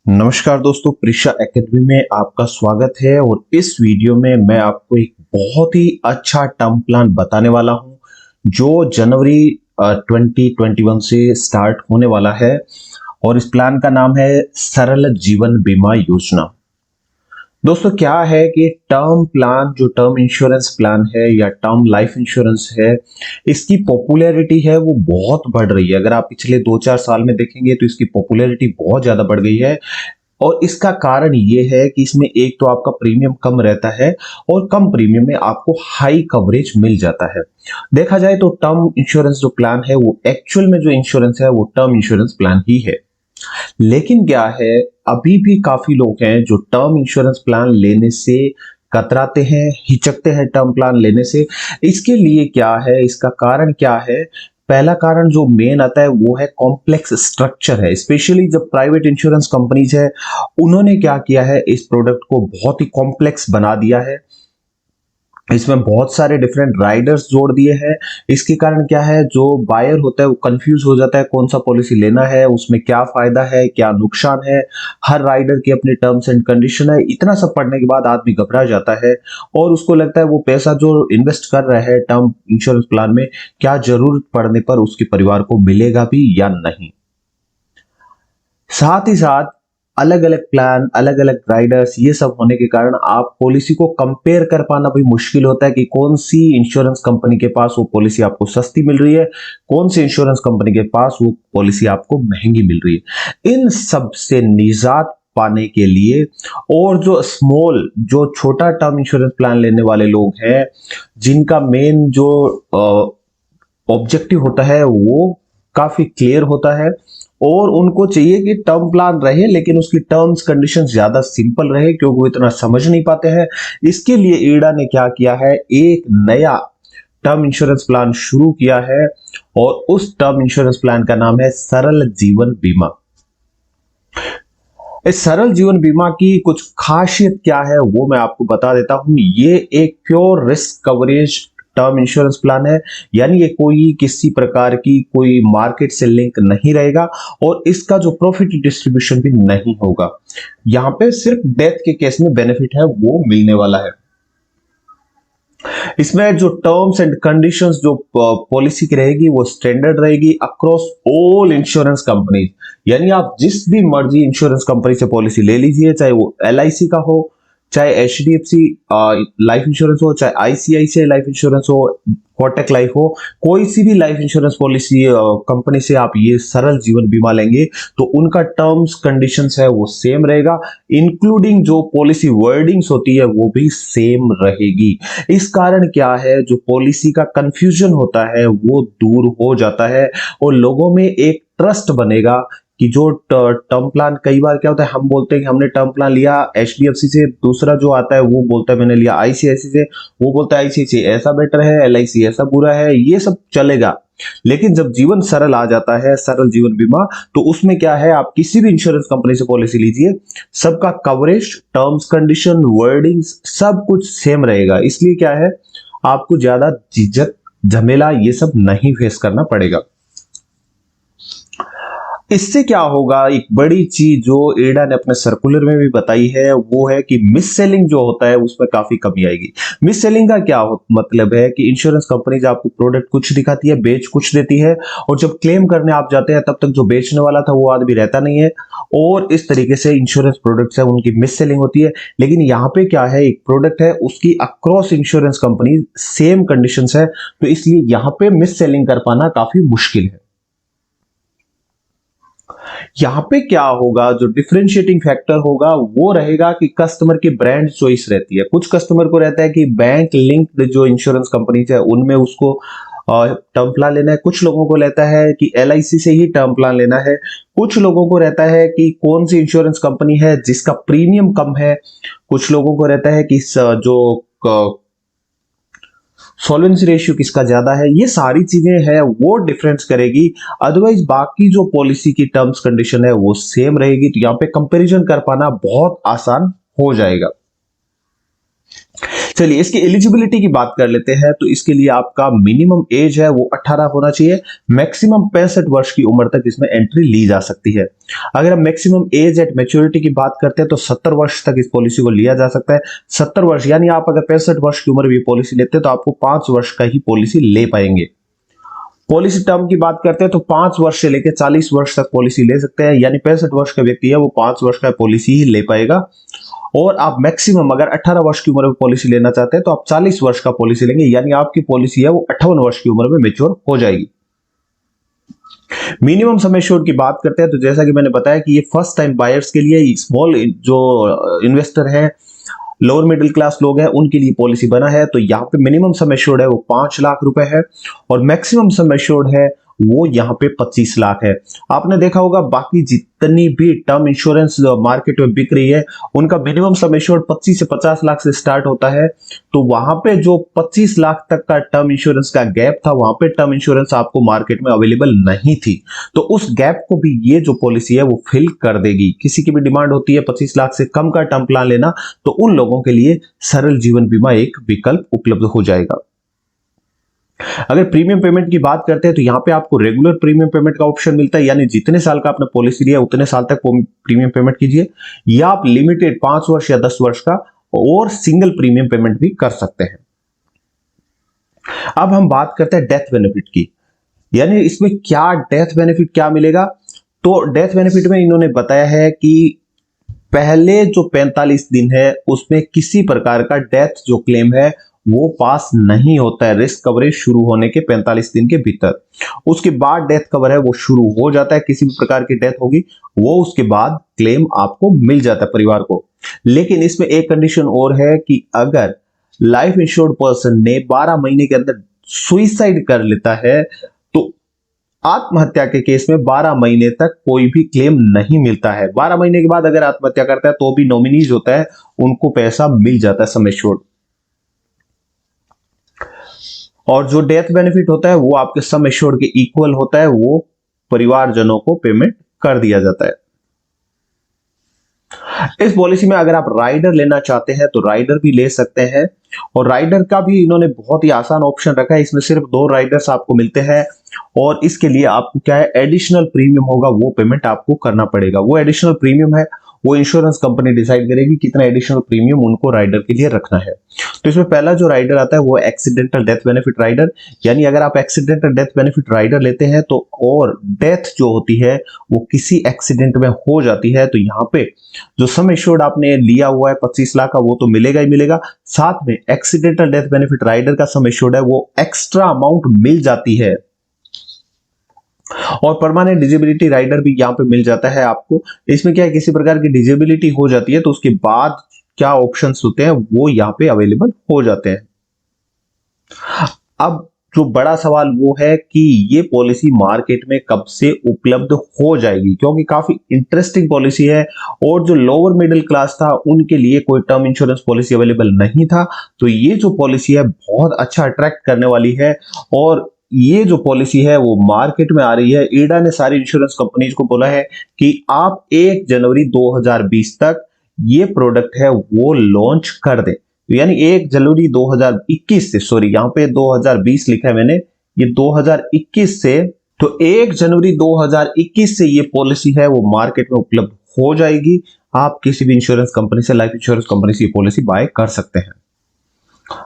नमस्कार दोस्तों, प्रीशा एकेडमी में आपका स्वागत है। और इस वीडियो में मैं आपको एक बहुत ही अच्छा टर्म प्लान बताने वाला हूं जो जनवरी 2021 से स्टार्ट होने वाला है। और इस प्लान का नाम है सरल जीवन बीमा योजना। दोस्तों, क्या है कि टर्म प्लान, जो टर्म इंश्योरेंस प्लान है या टर्म लाइफ इंश्योरेंस है, इसकी पॉपुलैरिटी है वो बहुत बढ़ रही है। अगर आप पिछले 2-4 साल में देखेंगे तो इसकी पॉपुलैरिटी बहुत ज्यादा बढ़ गई है। और इसका कारण ये है कि इसमें एक तो आपका प्रीमियम कम रहता है और कम प्रीमियम में आपको हाई कवरेज मिल जाता है। देखा जाए तो टर्म इंश्योरेंस जो प्लान है वो एक्चुअल में जो इंश्योरेंस है वो टर्म इंश्योरेंस प्लान ही है। लेकिन क्या है, अभी भी काफी लोग हैं जो टर्म इंश्योरेंस प्लान लेने से कतराते हैं, हिचकते हैं टर्म प्लान लेने से। इसके लिए क्या है, इसका कारण क्या है? पहला कारण जो मेन आता है वो है कॉम्प्लेक्स स्ट्रक्चर है। स्पेशली जब प्राइवेट इंश्योरेंस कंपनीज है, उन्होंने क्या किया है, इस प्रोडक्ट को बहुत ही कॉम्प्लेक्स बना दिया है। इसमें बहुत सारे डिफरेंट राइडर्स जोड़ दिए हैं। इसके कारण क्या है, जो बायर होता है वो कंफ्यूज हो जाता है कौन सा पॉलिसी लेना है, उसमें क्या फायदा है, क्या नुकसान है। हर राइडर की अपनी टर्म्स एंड कंडीशन है। इतना सब पढ़ने के बाद आदमी घबरा जाता है और उसको लगता है वो पैसा जो इन्वेस्ट कर रहा है टर्म इंश्योरेंस प्लान में, क्या जरूरत पड़ने पर उसके परिवार को मिलेगा भी या नहीं। साथ ही साथ अलग अलग प्लान, अलग अलग राइडर्स, ये सब होने के कारण आप पॉलिसी को कंपेयर कर पाना भी मुश्किल होता है कि कौन सी इंश्योरेंस कंपनी के पास वो पॉलिसी आपको सस्ती मिल रही है, कौन सी इंश्योरेंस कंपनी के पास वो पॉलिसी आपको महंगी मिल रही है। इन सब से निजात पाने के लिए, और जो छोटा टर्म इंश्योरेंस प्लान लेने वाले लोग हैं, जिनका मेन जो ऑब्जेक्टिव होता है वो काफी क्लियर होता है और उनको चाहिए कि टर्म प्लान रहे लेकिन उसकी टर्म्स कंडीशंस ज्यादा सिंपल रहे, क्योंकि वो इतना समझ नहीं पाते हैं। इसके लिए ईडा ने क्या किया है, एक नया टर्म इंश्योरेंस प्लान शुरू किया है और उस टर्म इंश्योरेंस प्लान का नाम है सरल जीवन बीमा। इस सरल जीवन बीमा की कुछ खासियत क्या है वो मैं आपको बता देता हूं। ये एक pure risk coverage term insurance plan है, यानी ये कोई किसी प्रकार की कोई मार्केट से लिंक नहीं रहेगा और इसका जो प्रॉफिट डिस्ट्रीब्यूशन भी नहीं होगा। यहां पे सिर्फ डेथ के केस में बेनिफिट है वो मिलने वाला है। इसमें जो टर्म्स एंड कंडीशंस जो पॉलिसी की रहेगी वो स्टैंडर्ड रहेगी अक्रॉस ऑल इंश्योरेंस कंपनी। यानी आप जिस भी मर्जी इंश्योरेंस कंपनी से पॉलिसी ले लीजिए, चाहे वो एलआईसी का हो, चाहे एचडीएफसी लाइफ इंश्योरेंस हो, चाहे आईसीआईसीआई लाइफ इंश्योरेंस हो, कोटक लाइफ हो, कोई सी भी लाइफ इंश्योरेंस पॉलिसी कंपनी से आप ये सरल जीवन बीमा लेंगे तो उनका टर्म्स कंडीशंस है वो सेम रहेगा, इंक्लूडिंग जो पॉलिसी वर्डिंग्स होती है वो भी सेम रहेगी। इस कारण क्या है, जो पॉलिसी का कंफ्यूजन होता है वो दूर हो जाता है और लोगों में एक ट्रस्ट बनेगा कि जो टर्म प्लान, कई बार क्या होता है, हम बोलते हैं कि हमने टर्म प्लान लिया एचडीएफसी से, दूसरा जो आता है वो बोलता है मैंने लिया आईसीआईसी से, वो बोलता है आईसीआईसी ऐसा बेटर है, एलआईसी ऐसा बुरा है, ये सब चलेगा। लेकिन जब जीवन सरल आ जाता है, सरल जीवन बीमा, तो उसमें क्या है, आप किसी भी इंश्योरेंस कंपनी से पॉलिसी लीजिए, सबका कवरेज, टर्म्स कंडीशन, वर्डिंग्स सब कुछ सेम रहेगा। इसलिए क्या है, आपको ज्यादा झिझक, झमेला ये सब नहीं फेस करना पड़ेगा। इससे क्या होगा, एक बड़ी चीज जो एडा ने अपने सर्कुलर में भी बताई है वो है कि मिस सेलिंग जो होता है उसमें काफी कमी आएगी। मिस सेलिंग का क्या मतलब है कि इंश्योरेंस कंपनीज आपको प्रोडक्ट कुछ दिखाती है, बेच कुछ देती है, और जब क्लेम करने आप जाते हैं तब तक जो बेचने वाला था वो आदमी रहता नहीं है, और इस तरीके से इंश्योरेंस प्रोडक्ट्स है उनकी मिस सेलिंग होती है। लेकिन यहाँ पे क्या है, एक प्रोडक्ट है उसकी across insurance company same condition है, तो इसलिए यहाँ पे मिस सेलिंग कर पाना काफी मुश्किल है। यहां पे क्या होगा, जो डिफरेंशिएटिंग फैक्टर होगा वो रहेगा कि कस्टमर की ब्रांड चॉइस रहती है। कुछ कस्टमर को रहता है कि बैंक लिंक्ड जो इंश्योरेंस कंपनीज है उनमें उसको टर्म प्लान लेना है, कुछ लोगों को रहता है कि एलआईसी से ही टर्म प्लान लेना है, कुछ लोगों को रहता है कि कौन सी इंश्योरेंस कंपनी है जिसका प्रीमियम कम है, कुछ लोगों को रहता है कि जो सॉल्वेंसी रेशियो किसका ज्यादा है। ये सारी चीजें हैं वो डिफरेंस करेगी, अदरवाइज बाकी जो पॉलिसी की टर्म्स कंडीशन है वो सेम रहेगी, तो यहाँ पे कंपैरिजन कर पाना बहुत आसान हो जाएगा। चलिए इसकी एलिजिबिलिटी की बात कर लेते हैं। तो इसके लिए आपका मिनिमम एज है वो 18 होना चाहिए। मैक्सिमम 65 वर्ष की उम्र तक इसमें एंट्री ली जा सकती है। अगर हम मैक्सिमम एज एट मैच्योरिटी की बात करते हैं तो 70 वर्ष तक इस पॉलिसी को लिया जा सकता है। 70 वर्ष यानी आप अगर 65 वर्ष की उम्र में पॉलिसी लेते हैं तो आपको 5 वर्ष का ही पॉलिसी ले पाएंगे। पॉलिसी टर्म की बात करते हैं तो 5 वर्ष से लेकर 40 वर्ष तक पॉलिसी ले सकते हैं, यानी 65 वर्ष का व्यक्ति है वो 5 वर्ष का पॉलिसी ही ले पाएगा। और आप मैक्सिमम अगर 18 वर्ष की उम्र में पॉलिसी लेना चाहते हैं तो आप 40 वर्ष का पॉलिसी लेंगे, यानी आपकी पॉलिसी है वो 58 वर्ष की उम्र में मैच्योर हो जाएगी। मिनिमम सम एश्योर्ड की बात करते हैं तो जैसा कि मैंने बताया कि ये फर्स्ट टाइम बायर्स के लिए, स्मॉल जो इन्वेस्टर है, लोअर मिडिल क्लास लोग हैं, उनके लिए पॉलिसी बना है। तो यहाँ पे मिनिमम सम एश्योर्ड है वो 5 लाख रुपए है और मैक्सिमम सम एश्योर्ड है वो यहाँ पे 25 लाख है। आपने देखा होगा बाकी जितनी भी टर्म इंश्योरेंस मार्केट में बिक रही है उनका मिनिमम सम एश्योर्ड 25 से 50 लाख से स्टार्ट होता है। तो वहां पे जो 25 लाख तक का टर्म इंश्योरेंस का गैप था, वहां पे टर्म इंश्योरेंस आपको मार्केट में अवेलेबल नहीं थी। तो उस गैप को भी ये जो पॉलिसी है वो फिल कर देगी। किसी की भी डिमांड होती है 25 लाख से कम का टर्म प्लान लेना, तो उन लोगों के लिए सरल जीवन बीमा एक विकल्प उपलब्ध हो जाएगा। अगर प्रीमियम पेमेंट की बात करते हैं तो यहाँ पे आपको रेगुलर प्रीमियम पेमेंट का ऑप्शन मिलता है, यानी जितने साल का आपने पॉलिसी लिया उतने साल तक प्रीमियम पेमेंट कीजिए, या आप लिमिटेड 5 वर्ष या 10 वर्ष का और सिंगल प्रीमियम पेमेंट भी कर सकते हैं। अब हम बात करते हैं डेथ बेनिफिट की, यानी इसमें क्या डेथ बेनिफिट क्या मिलेगा। तो डेथ बेनिफिट में इन्होंने बताया है कि पहले जो 45 दिन है उसमें किसी प्रकार का डेथ जो क्लेम है वो पास नहीं होता है रिस्क कवरेज शुरू होने के 45 दिन के भीतर। उसके बाद डेथ कवर है वो शुरू हो जाता है। किसी भी प्रकार की डेथ होगी वो उसके बाद क्लेम आपको मिल जाता है परिवार को। लेकिन इसमें एक कंडीशन और है कि अगर लाइफ इंश्योर्ड पर्सन ने 12 महीने के अंदर सुइसाइड कर लेता है तो आत्महत्या के केस में 12 महीने तक कोई भी क्लेम नहीं मिलता है। 12 महीने के बाद अगर आत्महत्या करता है तो भी नॉमिनीज होता है, उनको पैसा मिल जाता है सम एश्योर्ड। और जो डेथ बेनिफिट होता है वो आपके सम एश्योर्ड के इक्वल होता है, वो परिवारजनों को पेमेंट कर दिया जाता है। इस पॉलिसी में अगर आप राइडर लेना चाहते हैं तो राइडर भी ले सकते हैं, और राइडर का भी इन्होंने बहुत ही आसान ऑप्शन रखा है। इसमें सिर्फ 2 राइडर्स आपको मिलते हैं और इसके लिए आपको क्या है, एडिशनल प्रीमियम होगा वो पेमेंट आपको करना पड़ेगा। वो एडिशनल प्रीमियम है वो इंश्योरेंस कंपनी डिसाइड करेगी कितना एडिशनल प्रीमियम उनको राइडर के लिए रखना है। तो इसमें पहला जो राइडर आता है वो एक्सीडेंटल डेथ बेनिफिट राइडर, यानी अगर आप एक्सीडेंटल डेथ बेनिफिट राइडर लेते हैं तो और डेथ जो होती है वो किसी एक्सीडेंट में हो जाती है तो यहाँ पे जो सम एश्योर्ड आपने लिया हुआ है 25 लाख का वो तो मिलेगा ही मिलेगा, साथ में एक्सीडेंटल डेथ बेनिफिट राइडर का सम एश्योर्ड है वो एक्स्ट्रा अमाउंट मिल जाती है। और परमानेंट डिजेबिलिटी राइडर भी यहाँ पे मिल जाता है आपको। इसमें क्या है, किसी प्रकार की डिजेबिलिटी हो जाती है तो उसके बाद क्या ऑप्शंस होते हैं वो यहाँ पे अवेलेबल हो जाते हैं। अब जो बड़ा सवाल वो है कि ये पॉलिसी मार्केट में कब से उपलब्ध हो जाएगी, क्योंकि काफी इंटरेस्टिंग पॉलिसी है और जो लोअर मिडिल क्लास था उनके लिए कोई टर्म इंश्योरेंस पॉलिसी अवेलेबल नहीं था। तो ये जो पॉलिसी है बहुत अच्छा अट्रैक्ट करने वाली है और ये जो पॉलिसी है वो मार्केट में आ रही है। ईडा ने सारी इंश्योरेंस कंपनीज को बोला है कि आप 1 जनवरी 2020 तक ये प्रोडक्ट है वो लॉन्च कर दें। यानी 1 जनवरी 2021 से, सॉरी यहाँ पे 2020 लिखा है मैंने, ये 2021 से, तो 1 जनवरी 2021 से ये पॉलिसी है वो मार्केट में उपलब्ध हो जाएगी। आप किसी भी इंश्योरेंस कंपनी से, लाइफ इंश्योरेंस कंपनी से ये पॉलिसी बाय कर सकते हैं।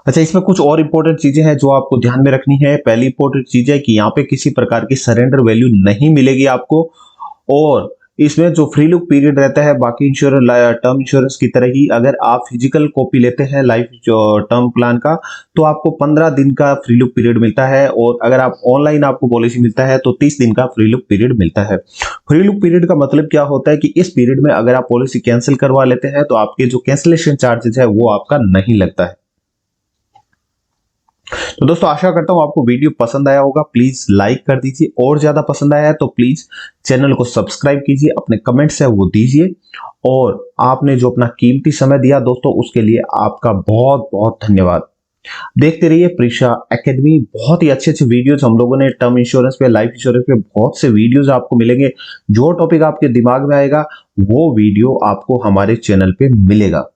अच्छा, इसमें कुछ और इंपॉर्टेंट चीजें हैं जो आपको ध्यान में रखनी है। पहली इंपॉर्टेंट चीज है कि यहाँ पे किसी प्रकार की सरेंडर वैल्यू नहीं मिलेगी आपको, और इसमें जो फ्री लुक पीरियड रहता है बाकी इंश्योरेंस टर्म इंश्योरेंस की तरह ही, अगर आप फिजिकल कॉपी लेते हैं लाइफ टर्म प्लान का तो आपको 15 दिन का फ्री लुक पीरियड मिलता है, और अगर आप ऑनलाइन आपको पॉलिसी मिलता है तो 30 दिन का फ्री लुक पीरियड मिलता है। फ्री लुक पीरियड का मतलब क्या होता है कि इस पीरियड में अगर आप पॉलिसी कैंसिल करवा लेते हैं तो आपके जो कैंसिलेशन चार्जेस है वो आपका नहीं लगता है। तो दोस्तों आशा करता हूं आपको वीडियो पसंद आया होगा। प्लीज लाइक कर दीजिए, और ज्यादा पसंद आया है तो प्लीज चैनल को सब्सक्राइब कीजिए, अपने कमेंट्स है वो दीजिए, और आपने जो अपना कीमती समय दिया दोस्तों उसके लिए आपका बहुत बहुत धन्यवाद। देखते रहिए प्रीशा एकेडमी। बहुत ही अच्छे अच्छे वीडियोस हम लोगों ने टर्म इंश्योरेंस पे, लाइफ इंश्योरेंस पे बहुत से वीडियोस आपको मिलेंगे। जो टॉपिक आपके दिमाग में आएगा वो वीडियो आपको हमारे चैनल पे मिलेगा।